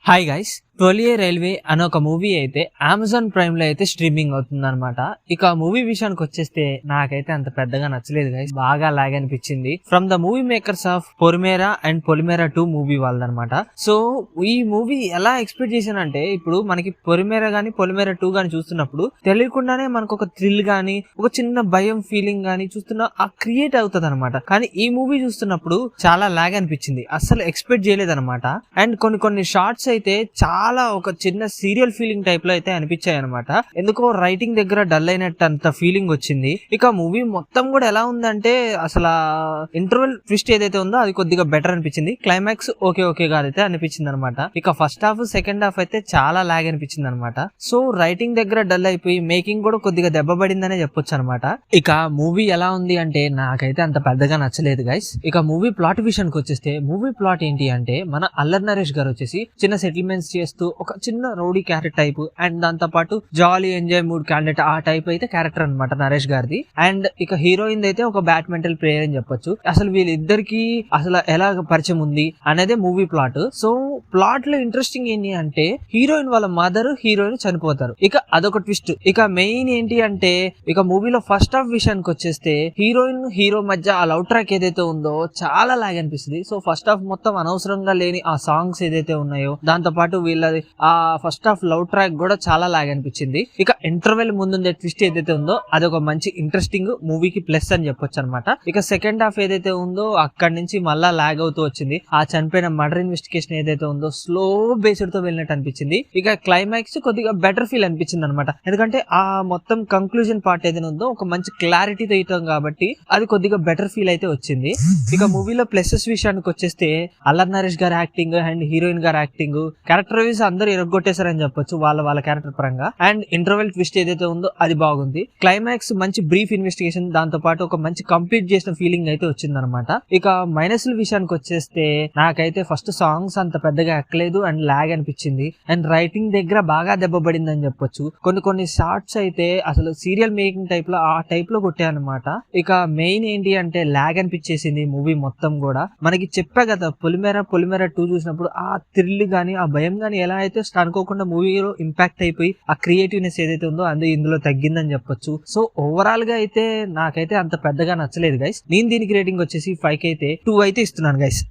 Hi guys, తొలియే railway అనే ఒక movie అయితే అమెజాన్ ప్రైమ్ లో అయితే స్ట్రీమింగ్ అవుతుంది అనమాట. ఇక మూవీ విషయానికి వచ్చేస్తే నాకైతే అంత పెద్దగా నచ్చలేదు గైస్, బాగా లాగ్ అనిపించింది. From the movie makers of Polimera and Polimera 2 movie వాళ్ళదనమాట. సో ఈ మూవీ ఎలా ఎక్స్పెక్ట్ చేశానంటే, ఇప్పుడు మనకి పొలిమేరా గానీ పొలిమేరా 2 గానీ చూస్తున్నప్పుడు తెలియకుండానే మనకు ఒక థ్రిల్ గానీ ఒక చిన్న భయం ఫీలింగ్ గానీ చూస్తున్నా ఆ క్రియేట్ అవుతుంది అనమాట. కానీ ఈ మూవీ చూస్తున్నప్పుడు చాలా లాగ్ అనిపించింది, అస్సలు ఎక్స్పెక్ట్ చేయలేదు అనమాట. అండ్ కొన్ని షార్ట్స్ అయితే చాలా ఒక చిన్న సీరియల్ ఫీలింగ్ టైప్ లో అయితే అనిపించాయి అనమాట. ఎందుకో రైటింగ్ దగ్గర డల్ అయినట్టు అంత ఫీలింగ్ వచ్చింది. ఇక మూవీ మొత్తం కూడా ఎలా ఉందంటే, అసలు ఇంటర్వెల్ ట్విస్ట్ ఏదైతే ఉందో అది కొద్దిగా బెటర్ అనిపించింది. క్లైమాక్స్ ఓకేగా అయితే అనిపించింది అనమాట. ఇక ఫస్ట్ హాఫ్ సెకండ్ హాఫ్ అయితే చాలా లాగ్ అనిపించింది అనమాట. సో రైటింగ్ దగ్గర డల్ అయిపోయి మేకింగ్ కూడా కొద్దిగా దెబ్బ పడిందనే చెప్పొచ్చు అనమాట. ఇక మూవీ ఎలా ఉంది అంటే నాకైతే అంత పెద్దగా నచ్చలేదు గైస్. ఇక మూవీ ప్లాట్ విషయానికి వచ్చేస్తే, మూవీ ప్లాట్ ఏంటి అంటే, మన అల్లరి నరేష్ గారు వచ్చేసి చిన్న సెటిల్మెంట్స్ చేస్తూ ఒక చిన్న రౌడీ క్యారెక్టర్ టైప్ అండ్ దాంతో పాటు జాలీ ఎంజాయ్ మూడ్ క్యాండిడేట్ ఆ టైప్ అయితే క్యారెక్టర్ అనమాట నరేష్ గారిది. అండ్ ఇక హీరోయిన్ అయితే ఒక బ్యాడ్మింటన్ ప్లేయర్ అని చెప్పొచ్చు. అసలు వీళ్ళిద్దరికి అసలు ఎలా పరిచయం ఉంది అనేది మూవీ ప్లాట్. సో ప్లాట్ లో ఇంట్రెస్టింగ్ ఏంటి అంటే, హీరోయిన్ వాళ్ళ మదర్ హీరోయిన్ చనిపోతారు. ఇక అదొక ట్విస్ట్. ఇక మెయిన్ ఏంటి అంటే, ఇక మూవీలో ఫస్ట్ హాఫ్ విషయానికి వచ్చేస్తే హీరోయిన్ హీరో మధ్య ఆ లవ్ ట్రాక్ ఏదైతే ఉందో చాలా లాగ్ అనిపిస్తుంది. సో ఫస్ట్ హాఫ్ మొత్తం అనవసరంగా లేని ఆ సాంగ్స్ ఏదైతే ఉన్నాయో, దాంతో పాటు వీళ్ళది ఆ ఫస్ట్ హాఫ్ లవ్ ట్రాక్ కూడా చాలా లాగ్ అనిపించింది. ఇక ఇంటర్వెల్ ముందుండే ట్విస్ట్ ఏదైతే ఉందో అది ఒక మంచి ఇంట్రెస్టింగ్ మూవీకి ప్లస్ అని చెప్పొచ్చు అనమాట. ఇక సెకండ్ హాఫ్ ఏదైతే ఉందో అక్కడి నుంచి మళ్ళా లాగ్ అవుతూ వచ్చింది. ఆ చనిపోయిన మర్డర్ ఇన్వెస్టిగేషన్ ఏదైతే ఉందో స్లో బేస్డ్ తో వెళ్ళినట్టు అనిపించింది. ఇక క్లైమాక్స్ కొద్దిగా బెటర్ ఫీల్ అనిపించింది అనమాట. ఎందుకంటే ఆ మొత్తం కంక్లూజన్ పార్ట్ ఏదైతే ఉందో ఒక మంచి క్లారిటీతో ఇవ్వడం కాబట్టి అది కొద్దిగా బెటర్ ఫీల్ అయితే వచ్చింది. ఇక మూవీలో ప్లసెస్ విషయానికి వచ్చేస్తే, అల్లరి నరేష్ గారి యాక్టింగ్ అండ్ హీరోయిన్ గారి యాక్టింగ్, క్యారెక్టర్ వైజ్ అందరూ ఎరగొట్టేశారని చెప్పొచ్చు వాళ్ళ క్యారెక్టర్ పరంగా. అండ్ ఇంటర్వెల్ ట్విస్ట్ ఏదైతే ఉందో అది బాగుంది. క్లైమాక్స్ మంచి బ్రీఫ్ ఇన్వెస్టిగేషన్, దాంతో పాటు ఒక మంచి కంప్లీట్ చేసిన ఫీలింగ్ అయితే వచ్చిందనమాట. ఇక మైనస్ల విషయానికి వచ్చేస్తే, నాకైతే ఫస్ట్ సాంగ్స్ అంత పెద్దగా ఎక్కలేదు అండ్ లాగ్ అనిపించింది. అండ్ రైటింగ్ దగ్గర బాగా దెబ్బపడింది అని చెప్పొచ్చు. కొన్ని షార్ట్స్ అయితే అసలు సీరియల్ మేకింగ్ టైప్ లో ఆ టైప్ లో కొట్టాయన్నమాట. ఇక మెయిన్ ఏంటి అంటే లాగ్ అనిపించేసింది మూవీ మొత్తం కూడా. మనకి చెప్పా కదా, పొలిమేరా 2 చూసినప్పుడు ఆ థ్రిల్ గానీ ఆ భయం గానీ ఎలా అయితే అనుకోకుండా మూవీలో ఇంపాక్ట్ అయిపోయి ఆ క్రియేటివ్నెస్ ఏదైతే ఉందో అది ఇందులో తగ్గిందని చెప్పొచ్చు. సో ఓవరాల్ గా అయితే నాకైతే అంత పెద్దగా నచ్చలేదు గైస్. నేను దీనికి రేటింగ్ వచ్చేసి 5 అయితే 2 అయితే ఇస్తున్నాను గైస్.